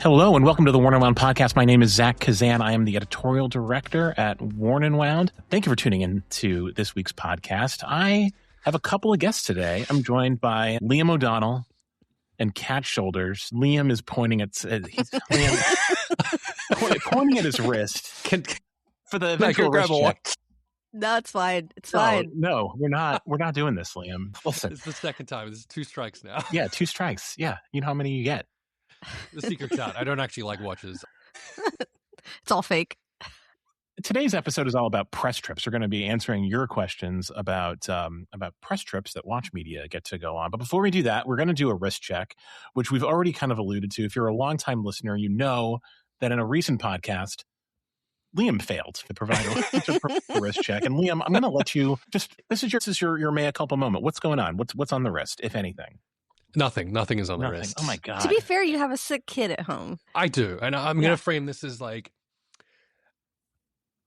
Hello and welcome to the Worn and Wound podcast. My name is Zach Kazan. I am the editorial director at Worn and Wound. Thank you for tuning in to this week's podcast. I have a couple of guests today. I'm joined by Liam O'Donnell and Cat Shoulders. Liam is pointing at pointing at his wrist for the eventual wrist check. No, it's fine. It's fine. No, we're not doing this, Liam. Listen, it's the second time. This is 2 strikes now. Yeah, 2 strikes. Yeah, you know how many you get. The secret's out. I don't actually like watches. It's all fake. Today's episode is all about press trips. We're going to be answering your questions about press trips that watch media get to go on. But before we do that, we're going to do a wrist check, which we've already kind of alluded to. If you're a longtime listener, you know that in a recent podcast, Liam failed to provide a wrist check. And Liam, I'm going to let you this is your mea culpa moment. What's going on? What's on the wrist, if anything? Nothing is on the wrist. Oh my God. To be fair, you have a sick kid at home. I do. And I'm going to frame this as like,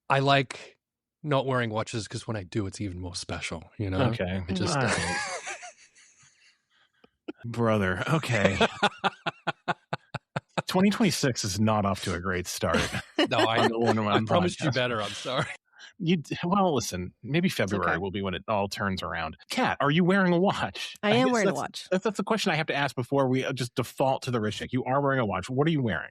I like not wearing watches because when I do, it's even more special, you know? Okay. It just right. Brother. Okay. 2026 is not off to a great start. No, I promised you better. I'm sorry. Well, listen, maybe February will be when it all turns around. Kat, are you wearing a watch? I am wearing a watch. That's the question I have to ask before we just default to the wrist check. You are wearing a watch. What are you wearing?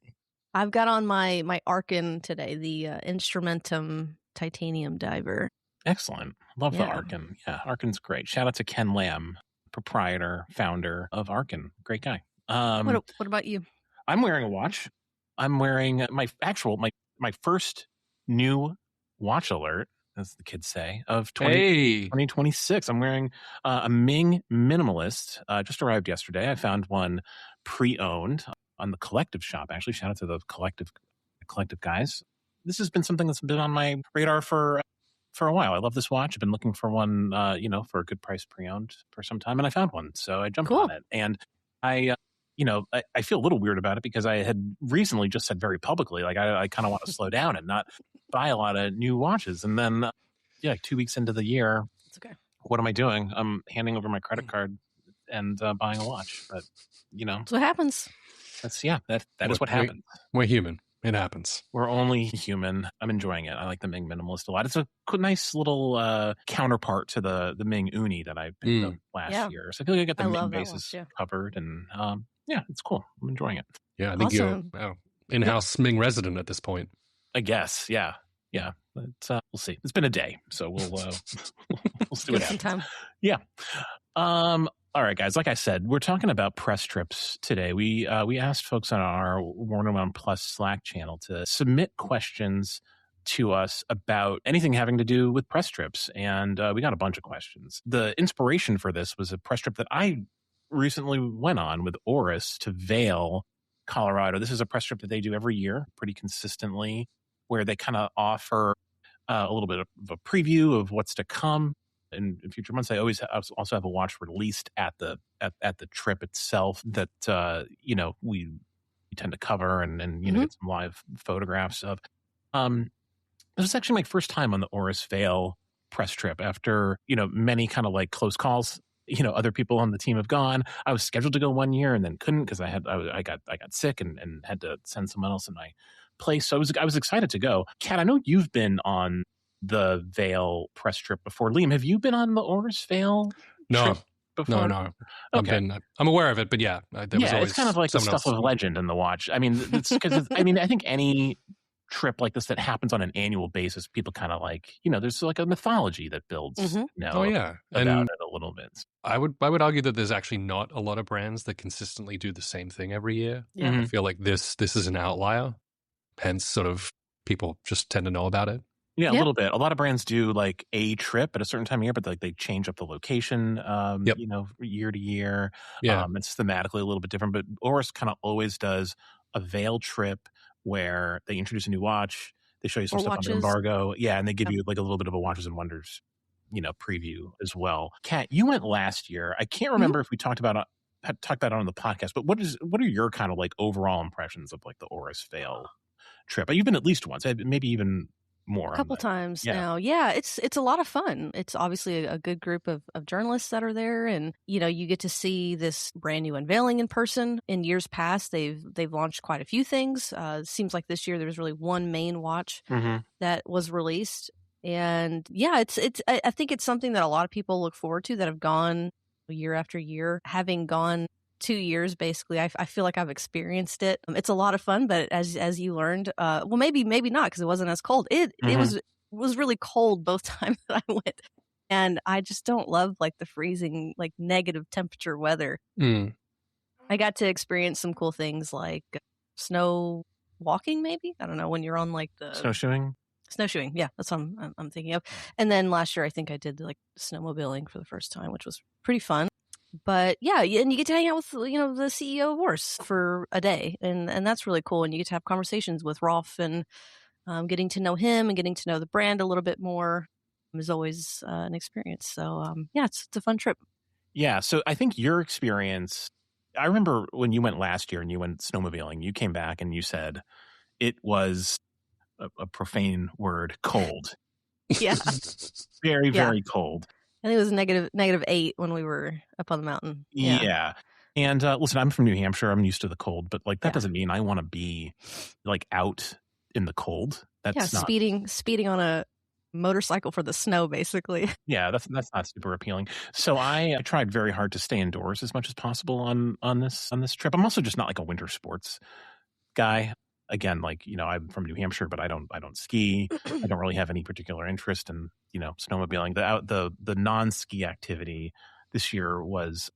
I've got on my Arkin today, the Instrumentum titanium diver. Excellent. Love the Arkin. Yeah, Arkin's great. Shout out to Ken Lamb, proprietor, founder of Arkin. Great guy. What about you? I'm wearing a watch. I'm wearing my first new watch alert, as the kids say, of 2026. I'm wearing a Ming Minimalist. Just arrived yesterday. I found one pre-owned on the Collective shop. Actually, shout out to the Collective guys. This has been something that's been on my radar for a while. I love this watch. I've been looking for one, for a good price pre-owned for some time, and I found one. So I jumped on it, and I feel a little weird about it because I had recently just said very publicly, like, I kind of want to slow down and not buy a lot of new watches. And then, 2 weeks into the year, it's okay. What am I doing? I'm handing over my credit card and buying a watch. But, That's what happens. That is what happens. We're human. It happens. We're only human. I'm enjoying it. I like the Ming Minimalist a lot. It's a nice little counterpart to the Ming Uni that I picked up last year. So I feel like I got the Ming bases covered, and it's cool. I'm enjoying it. Yeah, I think you're in-house Ming resident at this point. I guess, yeah. But, we'll see. It's been a day, so we'll see what happens. Time. Yeah. All right, guys. Like I said, we're talking about press trips today. We asked folks on our Worn and Wound Plus Slack channel to submit questions to us about anything having to do with press trips, and we got a bunch of questions. The inspiration for this was a press trip that I recently went on with Oris to Vail, Colorado. This is a press trip that they do every year pretty consistently, where they kind of offer a little bit of a preview of what's to come in future months. They always also have a watch released at the trip itself that we tend to cover and get some live photographs of. This is actually my first time on the Oris Vail press trip after many kind of like close calls. Other people on the team have gone. I was scheduled to go one year and then couldn't because I got sick and had to send someone else in my place. So I was excited to go. Kat, I know you've been on the Vail press trip before. Liam, have you been on the Oris Vail trip before? No. Okay. I'm aware of it, but there was always it's kind of like the stuff of legend in the watch. I mean, it's because I think any trip like this that happens on an annual basis, people kind of like, there's like a mythology that builds, about it a little bit. I would argue that there's actually not a lot of brands that consistently do the same thing every year. Yeah. I feel like this is an outlier. Hence, sort of people just tend to know about it. Yeah, a little bit. A lot of brands do like a trip at a certain time of year, but like they change up the location, year to year. Yeah. It's thematically a little bit different, but Oris kind of always does a Vail trip where they introduce a new watch, they show you some stuff on embargo. Yeah, and they give you like a little bit of a Watches and Wonders, preview as well. Kat, you went last year. I can't remember if we talked about it on the podcast, but what are your kind of like overall impressions of like the Oris Vail trip? You've been at least once, maybe even more a couple on that. times now. Yeah, it's a lot of fun. It's obviously a good group of journalists that are there, and you get to see this brand new unveiling in person. In years past, they've launched quite a few things. It seems like this year there was really one main watch that was released, and yeah, I think it's something that a lot of people look forward to that have gone year after year. Having gone 2 years, basically, I feel like I've experienced it. It's a lot of fun, but as you learned, well, maybe not, because it wasn't as cold. It was really cold both times that I went, and I just don't love like the freezing, like negative temperature weather. I got to experience some cool things like snow walking, maybe, I don't know, when you're on like the snowshoeing. Yeah, that's what I'm thinking of. And then last year I think I did like snowmobiling for the first time, which was pretty fun. But yeah, and you get to hang out with the CEO of Oris for a day, and that's really cool. And you get to have conversations with Rolf, and getting to know him and getting to know the brand a little bit more is always an experience. So yeah, it's a fun trip. Yeah, so I think your experience, I remember when you went last year and you went snowmobiling, you came back and you said it was a profane word, cold. Yeah. Very, very cold. I think it was -8 when we were up on the mountain. Yeah. And listen, I'm from New Hampshire. I'm used to the cold, but like that doesn't mean I want to be like out in the cold. That's not speeding on a motorcycle for the snow, basically. Yeah, that's not super appealing. So I tried very hard to stay indoors as much as possible on this trip. I'm also just not like a winter sports guy. Again, like, I'm from New Hampshire, but I don't ski. I don't really have any particular interest in, snowmobiling. The non-ski activity this year was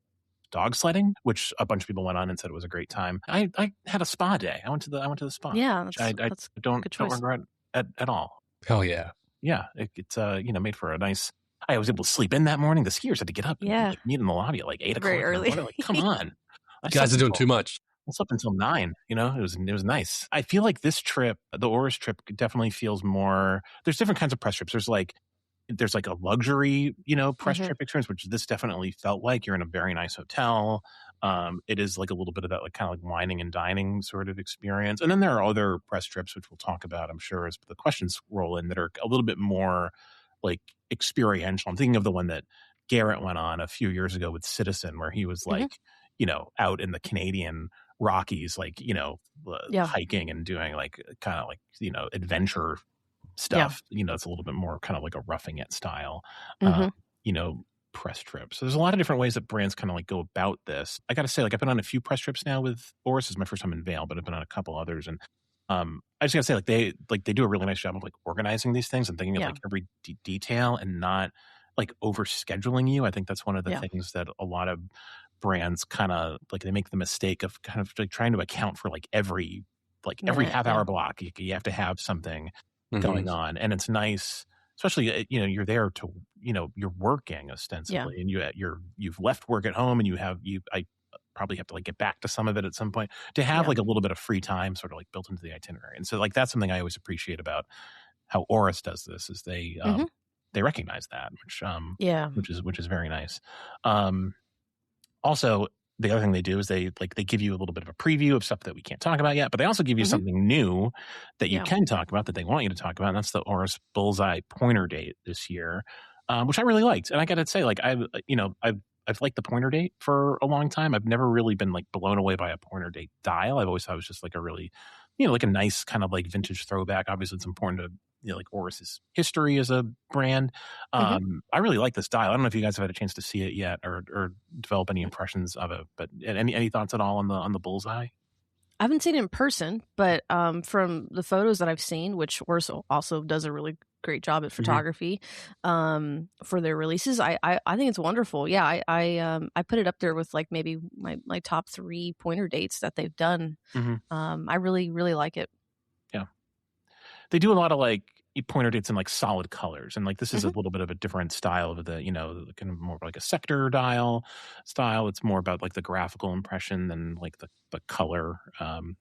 dog sledding, which a bunch of people went on and said it was a great time. I had a spa day. I went to the spa. Yeah, I don't regret at all. Hell yeah. Yeah, it's made for a nice. I was able to sleep in that morning. The skiers had to get up and like, meet in the lobby at like 8 o'clock. Very early. Like, come on, you guys are doing too much. I slept until 9. It was nice. I feel like this trip, the Oris trip, definitely feels more. There's different kinds of press trips. There's like a luxury, press trip experience, which this definitely felt like. You're in a very nice hotel. It is like a little bit of that, like kind of like whining and dining sort of experience. And then there are other press trips, which we'll talk about, I'm sure, as the questions roll in, that are a little bit more like experiential. I'm thinking of the one that Garrett went on a few years ago with Citizen, where he was like, out in the Canadian Rockies, like, hiking and doing like kind of like, adventure stuff. It's a little bit more kind of like a roughing it style, press trip. So there's a lot of different ways that brands kind of like go about this. I got to say, like, I've been on a few press trips now with Oris. This is my first time in Vail, but I've been on a couple others. And I just got to say, like they do a really nice job of like organizing these things and thinking of like every detail and not like over scheduling you. I think that's one of the things that a lot of brands kind of like, they make the mistake of kind of like trying to account for like every half hour block. You have to have something going on, and it's nice, especially you're there to you're working ostensibly, and you've left work at home, and I probably have to like get back to some of it at some point, to have like a little bit of free time sort of like built into the itinerary. And so like that's something I always appreciate about how Oris does this, is they recognize that, which is very nice. Also, the other thing they do is they give you a little bit of a preview of stuff that we can't talk about yet, but they also give you something new that you can talk about, that they want you to talk about, and that's the Oris Bullseye pointer date this year, which I really liked. And I got to say, like, I've liked the pointer date for a long time. I've never really been like blown away by a pointer date dial. I've always thought it was just like a really, like a nice kind of like vintage throwback. Obviously, it's important to like Oris's history as a brand. I really like this dial. I don't know if you guys have had a chance to see it yet or develop any impressions of it, but any thoughts at all on the Bullseye? I haven't seen it in person, but from the photos that I've seen, which Oris also does a really great job at photography for their releases, I think it's wonderful. Yeah, I put it up there with like maybe my top 3 pointer dates that they've done. I really, really like it. Yeah. They do a lot of like pointer dates in like solid colors, and like this is a little bit of a different style of the kind of more like a sector dial style. It's more about like the graphical impression than like the color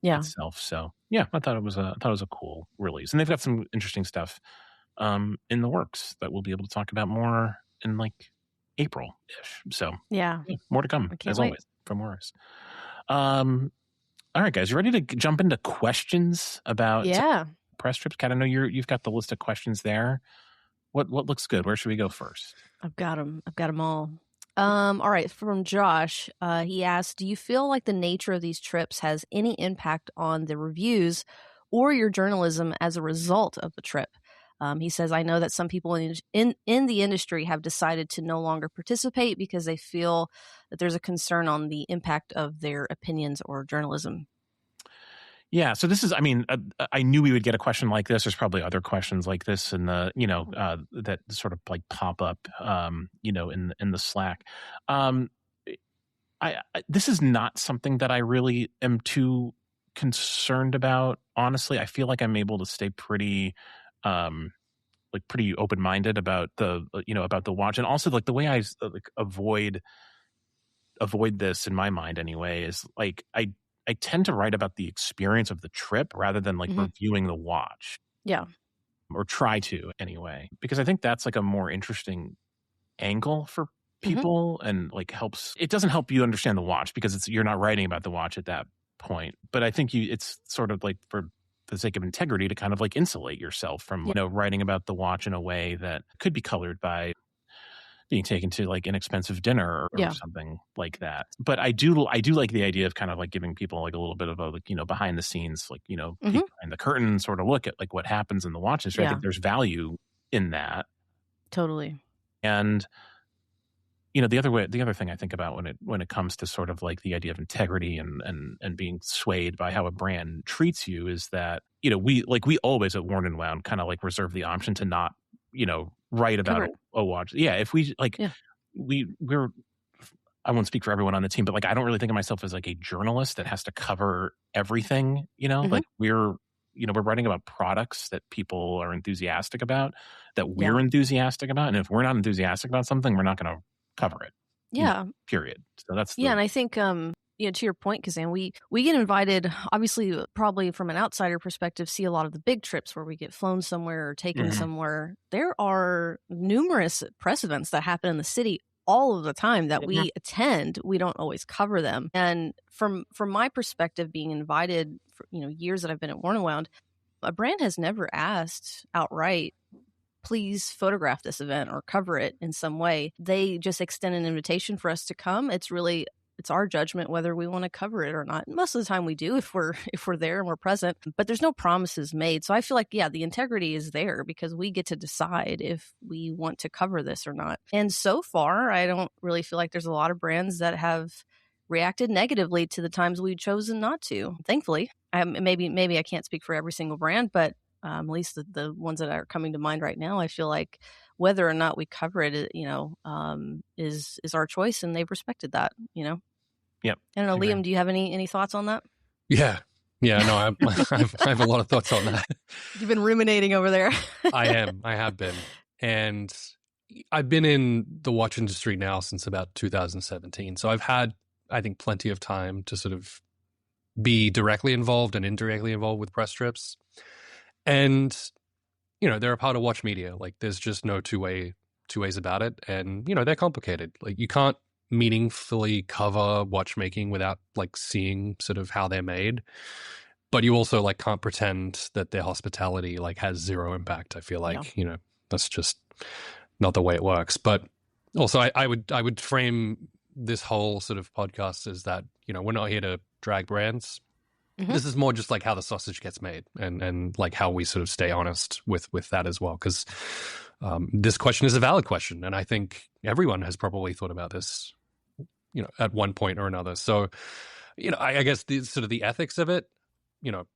itself. So yeah, I thought it was a cool release, and they've got some interesting stuff in the works that we'll be able to talk about more in like April-ish. So yeah, more to come as always from Oris. All right, guys, you ready to jump into questions about press trips? Kat, I know you've got the list of questions there. What looks good? Where should we go first? I've got them all. All right, from Josh, he asked, do you feel like the nature of these trips has any impact on the reviews or your journalism as a result of the trip? He says, I know that some people in the industry have decided to no longer participate because they feel that there's a concern on the impact of their opinions or journalism. Yeah, so this is, I mean, I knew we would get a question like this. There's probably other questions like this in the, that sort of like pop up, in the Slack. This is not something that I really am too concerned about. Honestly, I feel like I'm able to stay pretty open-minded about about the watch, and also like the way I avoid this in my mind anyway is like I tend to write about the experience of the trip rather than like reviewing the watch. Yeah. Or try to anyway, because I think that's like a more interesting angle for people and like it doesn't help you understand the watch because you're not writing about the watch at that point. But I think it's sort of like for the sake of integrity to kind of like insulate yourself from, writing about the watch in a way that could be colored by being taken to like inexpensive dinner or something like that. But I do like the idea of kind of like giving people like a little bit of a, like, behind the scenes, like, peek behind the curtain sort of look at like what happens in the watch industry. I think there's value in that. Totally. And, the other thing I think about when it comes to sort of like the idea of integrity and being swayed by how a brand treats you is that, we always at Worn and Wound kind of like reserve the option to not, write about a watch. Yeah. If we we're, I won't speak for everyone on the team, but like, I don't really think of myself as like a journalist that has to cover everything, like we're writing about products that people are enthusiastic about, that we're enthusiastic about. And if we're not enthusiastic about something, we're not going to cover it. Yeah. Period. So that's and I think, to your point, Kazan, we get invited, obviously, probably from an outsider perspective, see a lot of the big trips where we get flown somewhere or taken somewhere. There are numerous press events that happen in the city all of the time that we attend. We don't always cover them. And from my perspective, being invited for, years that I've been at Worn and Wound, a brand has never asked outright, please photograph this event or cover it in some way. They just extend an invitation for us to come. It's our judgment whether we want to cover it or not. Most of the time we do if we're there and we're present, but there's no promises made. So I feel like, the integrity is there because we get to decide if we want to cover this or not. And so far, I don't really feel like there's a lot of brands that have reacted negatively to the times we've chosen not to. Thankfully, maybe I can't speak for every single brand, but at least the ones that are coming to mind right now, I feel like whether or not we cover it, is our choice, and they've respected that. Yep. I don't know, Liam. Do you have any thoughts on that? Yeah. No, I have a lot of thoughts on that. You've been ruminating over there. I have been, and I've been in the watch industry now since about 2017. So I've had, I think, plenty of time to sort of be directly involved and indirectly involved with press trips. And, they're a part of watch media. Like, there's just no two ways about it. And, they're complicated. Like, you can't meaningfully cover watchmaking without, like, seeing sort of how they're made. But you also, like, can't pretend that their hospitality, like, has zero impact. I feel like, that's just not the way it works. But also, I would frame this whole sort of podcast as that, we're not here to drag brands. This is more just like how the sausage gets made and like how we sort of stay honest with that as well. Because this question is a valid question. And I think everyone has probably thought about this, at one point or another. So, I guess the ethics of it,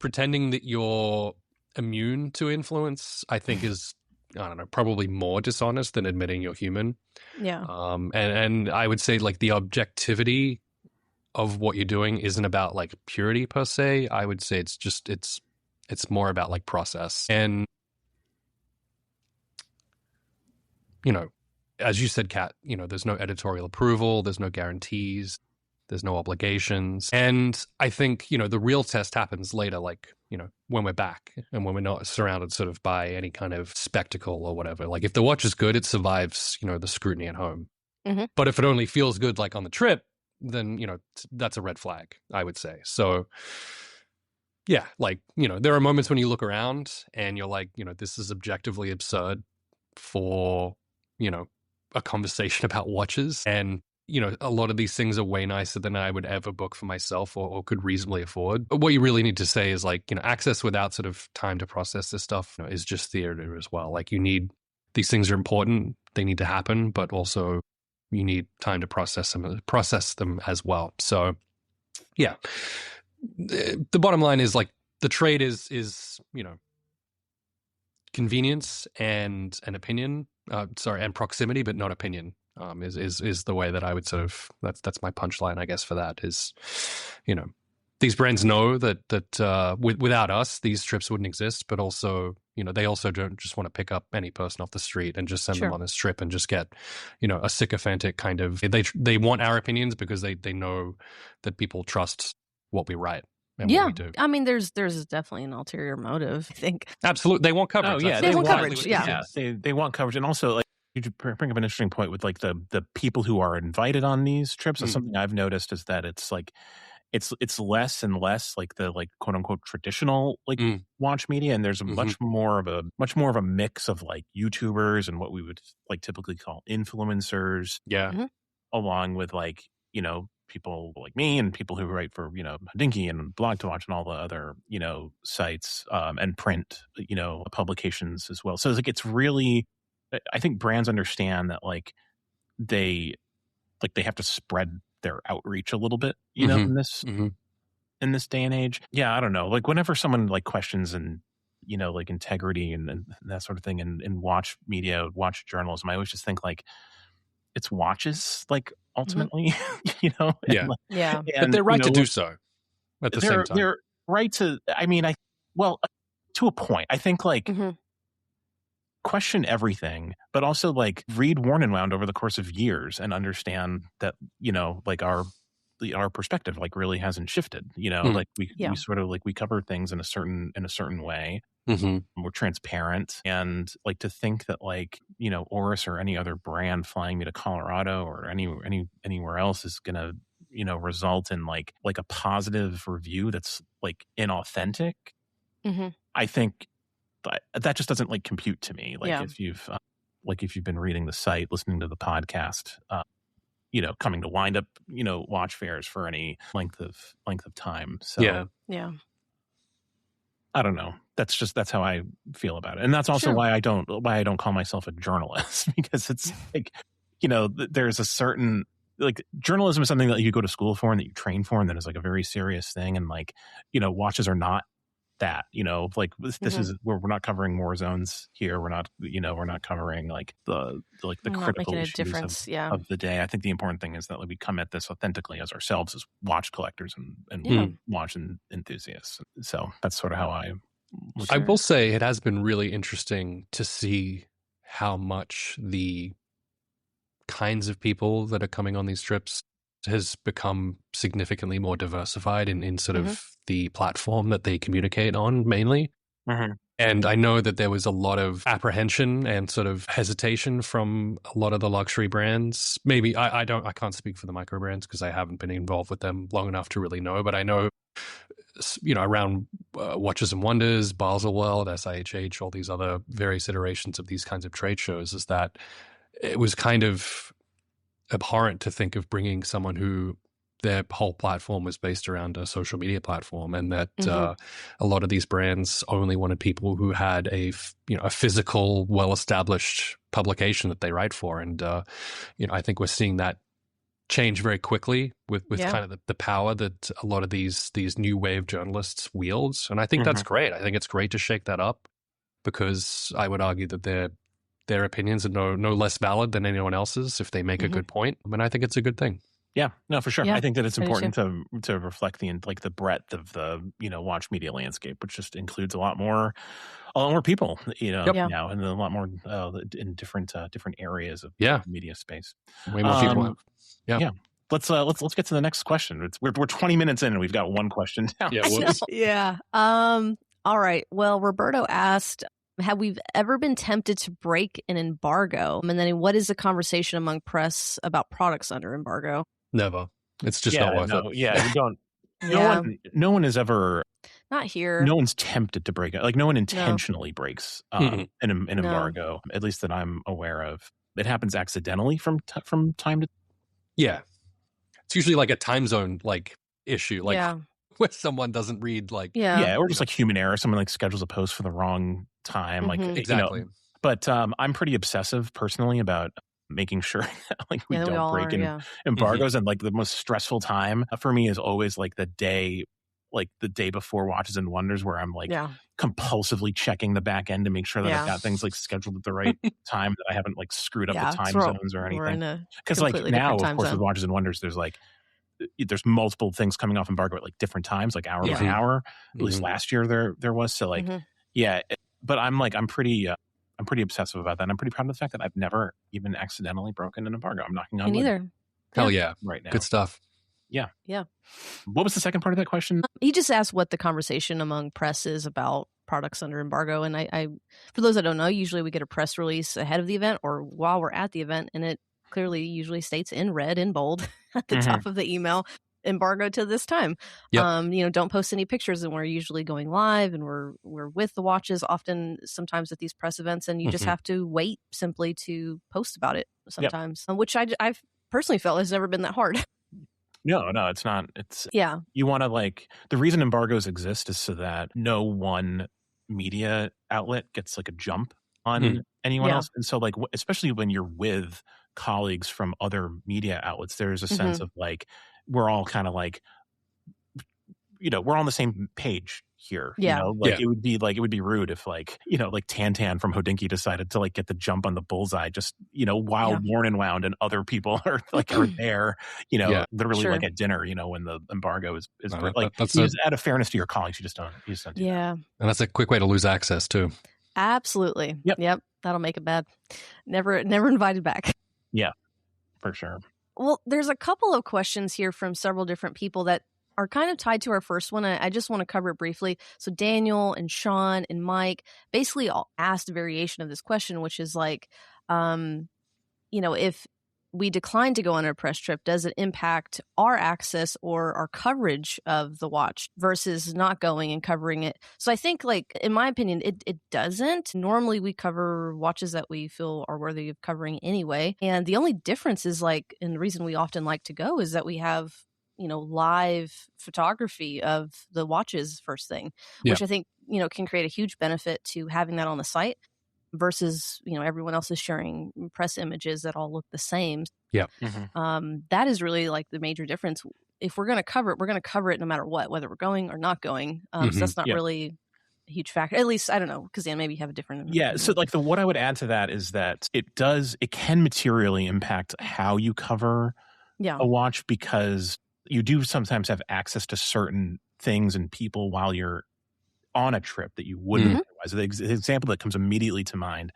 pretending that you're immune to influence, I think is, I don't know, probably more dishonest than admitting you're human. Yeah. And I would say like the objectivity of what you're doing isn't about like purity per se. I would say it's more about like process. And, as you said, Kat, there's no editorial approval, there's no guarantees, there's no obligations. And I think, the real test happens later, like, when we're back and when we're not surrounded sort of by any kind of spectacle or whatever. Like if the watch is good, it survives, the scrutiny at home. But if it only feels good, like on the trip, then, that's a red flag, I would say. So yeah, like, there are moments when you look around and you're like, this is objectively absurd for, a conversation about watches. And, a lot of these things are way nicer than I would ever book for myself or could reasonably afford. But what you really need to say is like, access without sort of time to process this stuff is just theater as well. Like these things are important. They need to happen, but also you need time to process them as well. So yeah, the bottom line is like the trade is convenience and an opinion, and proximity, but not opinion. Is the way that I would sort of that's my punchline, I guess, for that is, these brands know that without us, these trips wouldn't exist, but also, they also don't just want to pick up any person off the street and just send them on this trip and just get, a sycophantic kind of, they want our opinions because they know that people trust what we write. What we do. I mean, there's definitely an ulterior motive, I think. Absolutely. They want coverage. Oh, yeah. They want coverage. Yeah. They want coverage. And also, like, you bring up an interesting point with like the people who are invited on these trips. So something I've noticed is that it's like, it's less and less like the like quote unquote traditional like watch media. And there's a much more of a mix of like YouTubers and what we would like typically call influencers. Yeah. Along with like, people like me and people who write for, Dinky and Blog to Watch and all the other, sites and print, publications as well. So it's like, it's really, I think brands understand that like they have to spread their outreach a little bit, in this day and age. Yeah, I don't know. Like whenever someone like questions and, like integrity and that sort of thing in watch media, watch journalism, I always just think like it's watches, like ultimately, Yeah. Yeah. But they're right to do so at the same time. They're right to, I mean, to a point, I think like question everything, but also like read Worn and Wound over the course of years and understand that, like our perspective like really hasn't shifted, like we sort of like we cover things in a certain way. We're transparent, and like to think that like, Oris or any other brand flying me to Colorado or anywhere else is going to, result in like a positive review that's like inauthentic. I think that just doesn't like compute to me. Like if you've been reading the site, listening to the podcast, coming to wind up, watch fairs for any length of time. So yeah. I don't know. That's how I feel about it. And that's also why I don't call myself a journalist, because it's like, there's a certain, like, journalism is something that you go to school for and that you train for, and that is like a very serious thing. And like, watches are not that, like this is where we're not covering war zones here. We're not covering like the critical issues of the day. I think the important thing is that like, we come at this authentically as ourselves as watch collectors and watch enthusiasts. So that's sort of how I will say it has been really interesting to see how much the kinds of people that are coming on these trips has become significantly more diversified in sort of the platform that they communicate on mainly. And I know that there was a lot of apprehension and sort of hesitation from a lot of the luxury brands. Maybe I can't speak for the micro brands because I haven't been involved with them long enough to really know, but I know, around Watches and Wonders, Basel World, SIHH, all these other various iterations of these kinds of trade shows, is that it was kind of abhorrent to think of bringing someone who their whole platform was based around a social media platform, and that a lot of these brands only wanted people who had a physical, well-established publication that they write for. And I think we're seeing that change very quickly with kind of the power that a lot of these new wave journalists wields. And I think that's great. I think it's great to shake that up, because I would argue that their opinions are no less valid than anyone else's if they make a good point. I mean, I think it's a good thing. Yeah, no, for sure. Yeah, I think that it's important to reflect the breadth of the watch media landscape, which just includes a lot more people now, and a lot more in different areas of media space. Way more people. Yeah. Let's get to the next question. We're 20 minutes in and we've got one question down. Yeah. All right. Well, Roberto asked, have we ever been tempted to break an embargo? And then what is the conversation among press about products under embargo? Never. It's just not worth it. Yeah, we don't. No one has ever. Not here. No one's tempted to break it. Like no one intentionally breaks an embargo, at least that I'm aware of. It happens accidentally from time to. Yeah, it's usually like a time zone like issue, like where someone doesn't read like or just like human error. Someone like schedules a post for the wrong time, like exactly. But I'm pretty obsessive personally about making sure that like we don't break embargoes, and like the most stressful time for me is always like the day before Watches and Wonders, where I'm like compulsively checking the back end to make sure that I've got things like scheduled at the right time, that I haven't like screwed up the time zones or anything. Because like now, of course, with Watches and Wonders, there's multiple things coming off embargo at like different times, like hour by hour. At least last year there was. So like, but I'm pretty obsessive about that. And I'm pretty proud of the fact that I've never even accidentally broken an embargo. I'm knocking on wood. Me neither. Hell yeah. Right now. Good stuff. Yeah. Yeah. What was the second part of that question? He just asked what the conversation among press is about products under embargo. And I for those that don't know, usually we get a press release ahead of the event or while we're at the event, and it clearly usually states in red in bold at the top of the email, embargo to this time. Yep. Don't post any pictures, and we're usually going live, and we're with the watches often sometimes at these press events, and you just have to wait simply to post about it sometimes, which I've personally felt has never been that hard. No, it's not. It's you want to like, the reason embargoes exist is so that no one media outlet gets like a jump on anyone else. And so like, especially when you're with colleagues from other media outlets, there's a sense of like, we're all kind of like, we're on the same page here. It would be rude if like, like Tantan from Hodinkee decided to like get the jump on the bullseye just, while Worn and Wound and other people are there, literally like at dinner, when the embargo is out of fairness to your colleagues, you just don't do that. And that's a quick way to lose access too. Absolutely. Yep. That'll make it bad. Never invited back. Yeah, for sure. Well, there's a couple of questions here from several different people that are kind of tied to our first one. I just want to cover it briefly. So Daniel and Sean and Mike basically all asked a variation of this question, which is like, if we decline to go on a press trip, does it impact our access or our coverage of the watch versus not going and covering it? So I think, like, in my opinion, it doesn't. Normally we cover watches that we feel are worthy of covering anyway. And the only difference is like, and the reason we often like to go is that we have, live photography of the watches first thing, which I think, can create a huge benefit to having that on the site versus, everyone else is sharing press images that all look the same. Yeah. That is really like the major difference. If we're going to cover it, we're going to cover it no matter what, whether we're going or not going. So that's not really a huge factor. At least, I don't know, because Dan, maybe you have a different. Yeah. So like what I would add to that is that it can materially impact how you cover a watch, because you do sometimes have access to certain things and people while you're on a trip that you wouldn't otherwise. The example that comes immediately to mind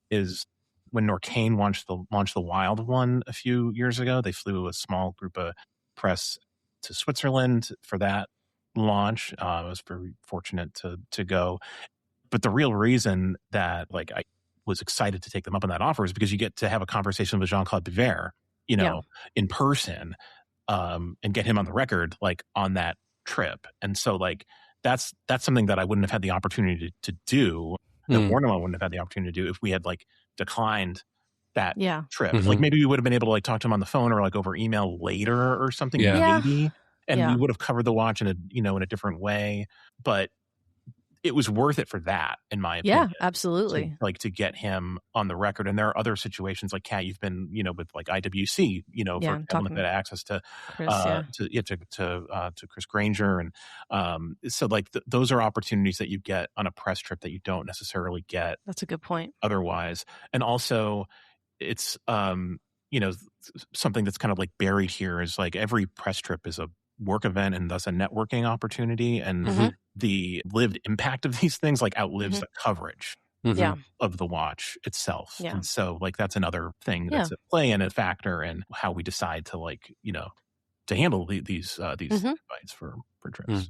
is when Norcane launched the Wild one a few years ago. They flew a small group of press to Switzerland for that launch. I was very fortunate to go. But the real reason that like I was excited to take them up on that offer is because you get to have a conversation with Jean-Claude Biver, in person, and get him on the record, like on that trip. And so like, that's something that I wouldn't have had the opportunity to do, that Warner wouldn't have had the opportunity to do if we had like declined that trip. Like maybe we would have been able to like talk to him on the phone or like over email later or something, maybe. And we would have covered the watch in a different way. But it was worth it for that, in my opinion. Yeah, absolutely. To get him on the record. And there are other situations like Kat, you've been, with like IWC, for having access to Chris, to Chris Granger. And so like those are opportunities that you get on a press trip that you don't necessarily get. That's a good point. Otherwise. And also it's, something that's kind of like buried here is like every press trip is a work event and thus a networking opportunity, and the lived impact of these things like outlives the coverage of the watch itself. And so like that's another thing that's at play and a factor in how we decide to like, to handle these invites for trips.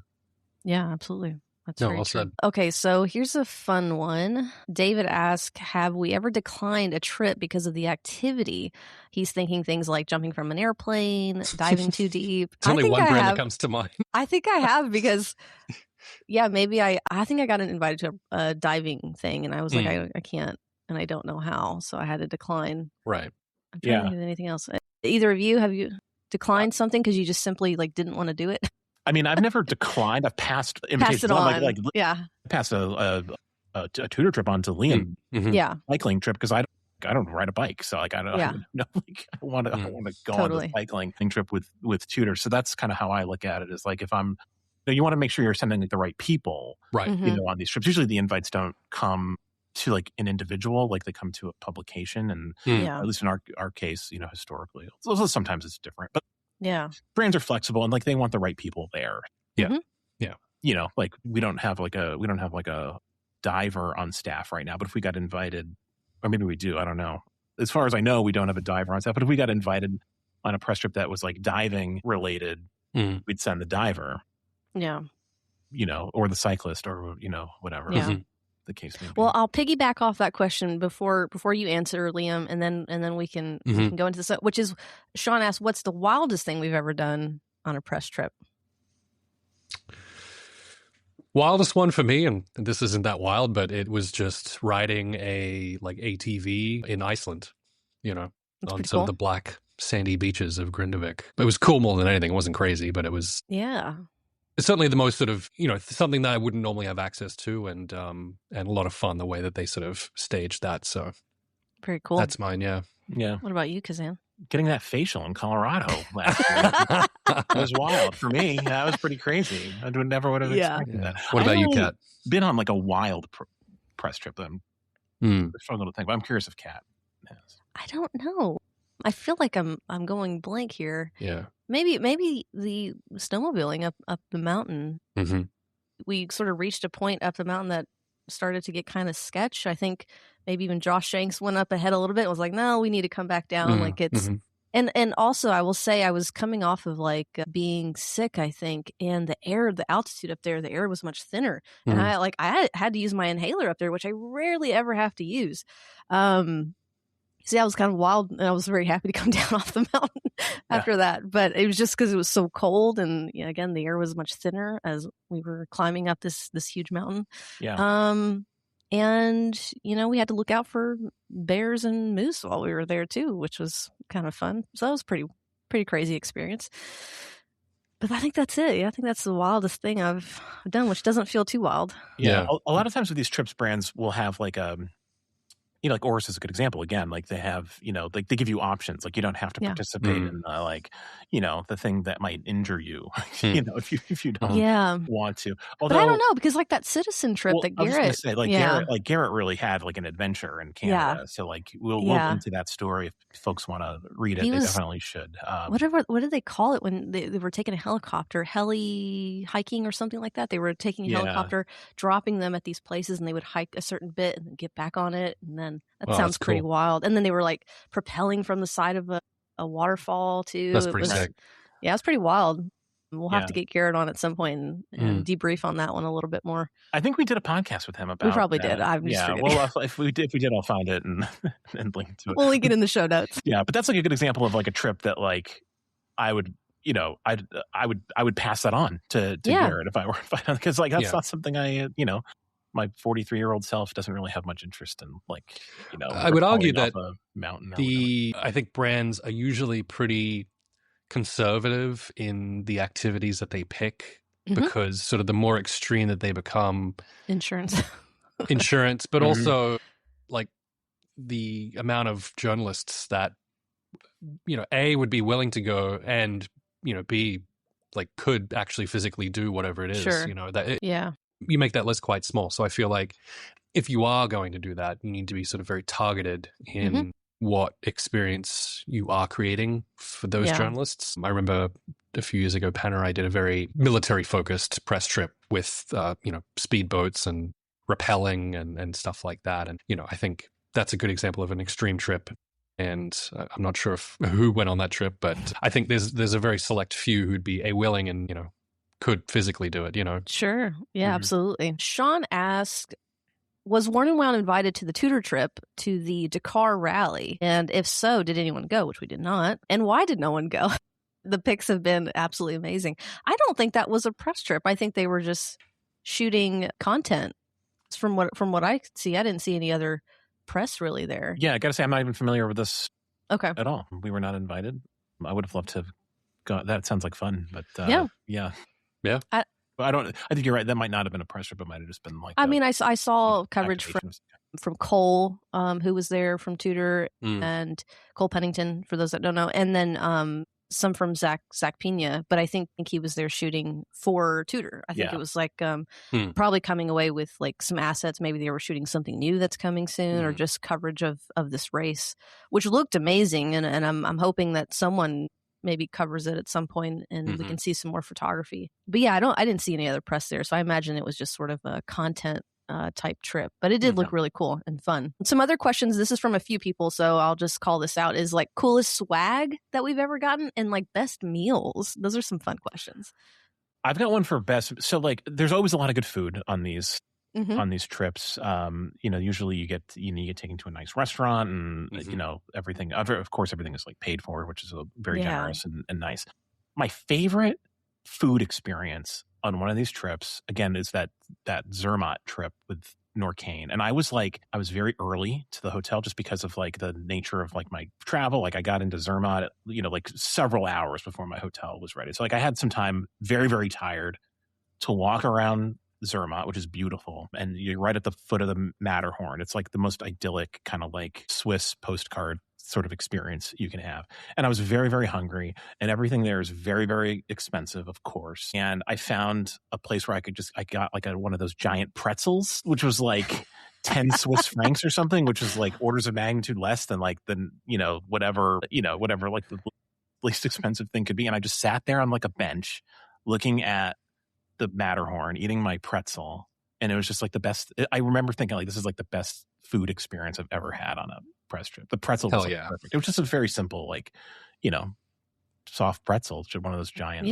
Yeah, absolutely. That's very well true. said. Okay, so here's a fun one. David asked, have we ever declined a trip because of the activity? He's thinking things like jumping from an airplane, diving too deep. There's only one brand that comes to mind. I think I have, because Yeah, maybe I think I got invited to a diving thing, and I was like, I can't, and I don't know how, so I had to decline. Right. I'm trying to think of anything else. Either of you, have you declined something because you just simply like didn't want to do it? I mean, I've never declined. I've passed Passed it on. Yeah. I passed a tutor trip on to Liam. Yeah. Cycling trip because I don't ride a bike, so like I don't know. Like I want to go on a cycling trip with tutors. So that's kind of how I look at it. Is like if I'm, you want to make sure you're sending like the right people, right? You know, on these trips. Usually the invites don't come to like an individual, like they come to a publication, and at least in our case, you know, historically, so sometimes it's different, but brands are flexible and like they want the right people there. Yeah. You know, like we don't have like a diver on staff right now, but if we got invited, or maybe we do, I don't know. As far as I know, we don't have a diver on staff, but if we got invited on a press trip that was like diving related, we'd send the diver. Yeah. You know, or the cyclist, or you know, whatever. Yeah. The case may be. Well, I'll piggyback off that question before you answer, Liam, and then we can go into this, which is Sean asked, what's the wildest thing we've ever done on a press trip? Wildest one for me, and this isn't that wild, but it was just riding a like ATV in Iceland, you know, on some of the black sandy beaches of Grindavik. It was cool more than anything. It wasn't crazy, but it was it's certainly the most sort of, you know, something that I wouldn't normally have access to, and a lot of fun the way that they sort of staged that. So very cool. That's mine. Yeah. What about you, Kazan? Getting that facial in Colorado last year. That was wild for me. That was pretty crazy. I never would have expected that. What about you, Kat? Been on like a wild press trip that I'm struggling to think, but I'm curious if Kat has. I don't know. I feel like I'm going blank here. Yeah. Maybe the snowmobiling up the mountain. We sort of reached a point up the mountain that started to get kind of sketch. I think maybe even Josh Shanks went up ahead a little bit and was like, no, we need to come back down. Like it's and also I will say I was coming off of like being sick, I think, and the altitude up there, the air was much thinner. And I had to use my inhaler up there, which I rarely ever have to use. See, I was kind of wild, and I was very happy to come down off the mountain after that. But it was just because it was so cold, and again, the air was much thinner as we were climbing up this huge mountain. And we had to look out for bears and moose while we were there too, which was kind of fun. So that was pretty crazy experience. But I think that's it. I think that's the wildest thing I've done, which doesn't feel too wild. Yeah. A lot of times with these trips, brands will have like like Oris is a good example. Again, like they have, like they give you options. Like you don't have to participate in the thing that might injure you, if you don't want to. Although, but I don't know, because like that citizen trip that Garrett, I was gonna say, Garrett really had like an adventure in Canada. Yeah. So like we'll look into that story if folks want to read it. They definitely should. What did they call it when they were taking a helicopter, heli hiking or something like that? They were taking a helicopter, dropping them at these places, and they would hike a certain bit and then get back on it, and then that sounds pretty wild. And then they were like propelling from the side of a waterfall too. That's pretty sick. Yeah, it's pretty wild. We'll have to get Garrett on at some point and debrief on that one a little bit more. I think we did a podcast with him about. We probably did. Well, if we did, I'll find it and link to it. We'll link it in the show notes. Yeah, but that's like a good example of like a trip that like I would. I would pass that on to Garrett if I were, because like that's not something I my 43-year-old self doesn't really have much interest in, like, I would argue that a mountain. I think brands are usually pretty conservative in the activities that they pick because sort of the more extreme that they become, insurance, but also like the amount of journalists that A, would be willing to go, and B, like could actually physically do whatever it is. Sure. You make that list quite small. So I feel like if you are going to do that, you need to be sort of very targeted in what experience you are creating for those journalists. I remember a few years ago, Panerai did a very military-focused press trip with, speedboats and rappelling and stuff like that. And, I think that's a good example of an extreme trip. And I'm not sure who went on that trip, but I think there's a very select few who'd be willing and, could physically do it, Sure. Yeah, absolutely. Sean asked, was Worn and Wound invited to the tutor trip to the Dakar rally? And if so, did anyone go? Which we did not. And why did no one go? The pics have been absolutely amazing. I don't think that was a press trip. I think they were just shooting content. From what I could see, I didn't see any other press really there. Yeah, I gotta say, I'm not even familiar with this Okay. at all. We were not invited. I would have loved to have gone. That sounds like fun, but yeah. I don't. I think you're right. That might not have been a press trip. It might have just been like. I mean, I saw coverage from Cole, who was there from Tudor, and Cole Pennington, for those that don't know, and then some from Zach Pena, but I think he was there shooting for Tudor. I think it was like probably coming away with like some assets. Maybe they were shooting something new that's coming soon, or just coverage of this race, which looked amazing. And I'm hoping that someone maybe covers it at some point and we can see some more photography. But yeah, I didn't see any other press there, so I imagine it was just sort of a content type trip, but it did look really cool and fun. Some other questions, this is from a few people, so I'll just call this out, is like coolest swag that we've ever gotten and like best meals. Those are some fun questions. I've got one for best. So like there's always a lot of good food on these trips. Usually you get taken to a nice restaurant and everything, of course everything is like paid for, which is very generous and nice. My favorite food experience on one of these trips, again, is that Zermatt trip with Norcane. And I was very early to the hotel just because of like the nature of like my travel. Like I got into Zermatt, like several hours before my hotel was ready. So like I had some time, very, very tired, to walk around Zermatt, which is beautiful. And you're right at the foot of the Matterhorn. It's like the most idyllic kind of like Swiss postcard sort of experience you can have. And I was very, very hungry, and everything there is very, very expensive, of course. And I found a place where I got like one of those giant pretzels, which was like 10 Swiss francs or something, which is like orders of magnitude less than like whatever like the least expensive thing could be. And I just sat there on like a bench looking at the Matterhorn, eating my pretzel. And it was just like the best. I remember thinking like, this is like the best food experience I've ever had on a press trip. The pretzel was perfect. It was just a very simple, like, soft pretzel, just one of those giant.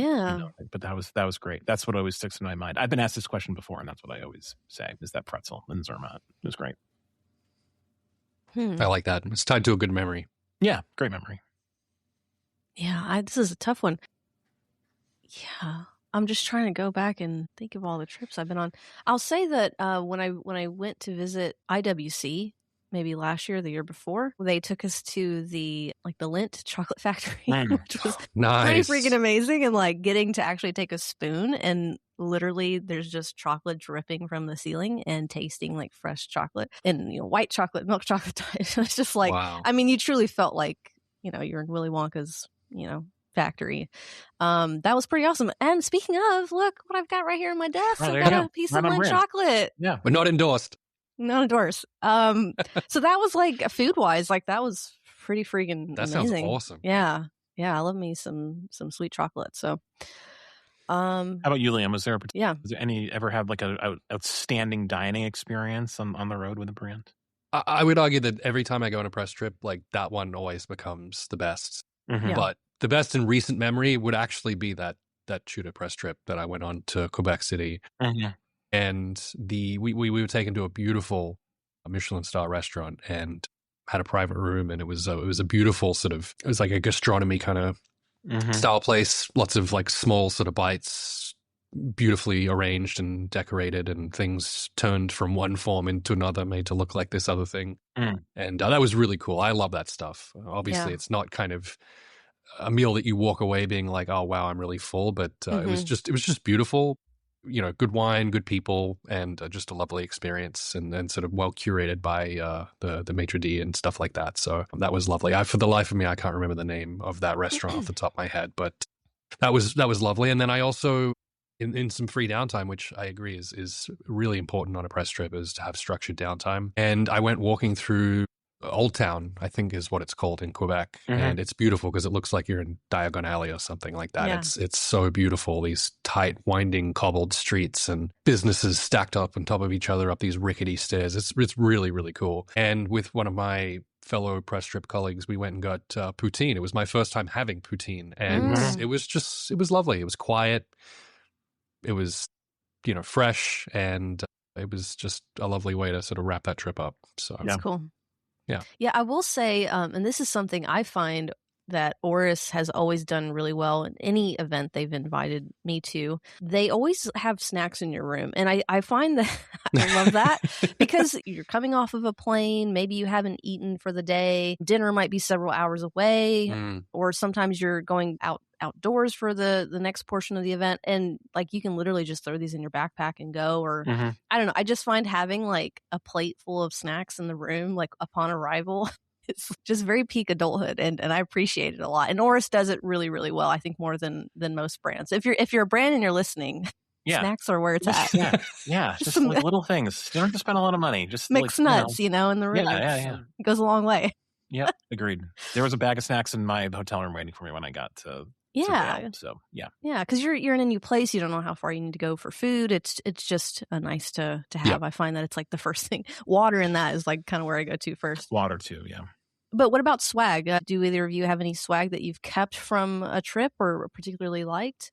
But that was great. That's what always sticks in my mind. I've been asked this question before, and that's what I always say is that pretzel in Zermatt. It was great. I like that. It's tied to a good memory. Yeah, great memory. Yeah, this is a tough one. Yeah. I'm just trying to go back and think of all the trips I've been on. I'll say that when I went to visit IWC, maybe last year or the year before, they took us to the Lindt chocolate factory, which was nice. Pretty freaking amazing. And like getting to actually take a spoon and literally there's just chocolate dripping from the ceiling and tasting like fresh chocolate and white chocolate, milk chocolate. It's just like, wow. I mean, you truly felt like you're in Willy Wonka's factory. That was pretty awesome. And speaking of, look what I've got right here on my desk. I've got a piece of Lindt chocolate. Yeah, but not endorsed. Not endorsed. So that was like food wise, like that was pretty freaking that amazing. Sounds awesome. Yeah. I love me some sweet chocolate. So how about you, Liam? Was there any ever have like a outstanding dining experience on the road with a brand? I would argue that every time I go on a press trip, like that one always becomes the best. But the best in recent memory would actually be that Tudor press trip that I went on to Quebec City. And we were taken to a beautiful Michelin star restaurant and had a private room, and it was a beautiful it was like a gastronomy kind of style place, lots of like small sort of bites, beautifully arranged and decorated, and things turned from one form into another, made to look like this other thing. And that was really cool. I love that stuff. Obviously it's not kind of a meal that you walk away being like, oh wow, I'm really full, but it was just beautiful. Good wine, good people, and just a lovely experience, and sort of well curated by the maitre d' and stuff like that. So that was lovely. For the life of me, I can't remember the name of that restaurant off the top of my head, but that was lovely. And then I also, in some free downtime, which I agree is really important on a press trip, is to have structured downtime. And I went walking through Old Town, I think is what it's called in Quebec. And it's beautiful because it looks like you're in Diagon Alley or something like that. Yeah. It's so beautiful, these tight, winding, cobbled streets and businesses stacked up on top of each other up these rickety stairs. It's really, really cool. And with one of my fellow press trip colleagues, we went and got poutine. It was my first time having poutine, and it was lovely. It was quiet. It was, fresh, and it was just a lovely way to sort of wrap that trip up. So that's cool. Yeah. Yeah, I will say, and this is something I find that Oris has always done really well in any event they've invited me to. They always have snacks in your room. And I find that I love that because you're coming off of a plane. Maybe you haven't eaten for the day. Dinner might be several hours away, or sometimes you're going outdoors for the next portion of the event, and like you can literally just throw these in your backpack and go. Or I don't know, I just find having like a plate full of snacks in the room like upon arrival, it's just very peak adulthood, and I appreciate it a lot. And Oris does it really, really well, I think, more than most brands. If you're a brand and you're listening, snacks are where it's at. Just some like little things. You don't have to spend a lot of money. Just mix nuts, in the room. It goes a long way. Yep, agreed. There was a bag of snacks in my hotel room waiting for me when I got to Vail, so because you're in a new place. You don't know how far you need to go for food. It's just nice to have. Yep. I find that it's like the first thing. Water in that is like kind of where I go to first. Water too, But what about swag? Do either of you have any swag that you've kept from a trip or particularly liked?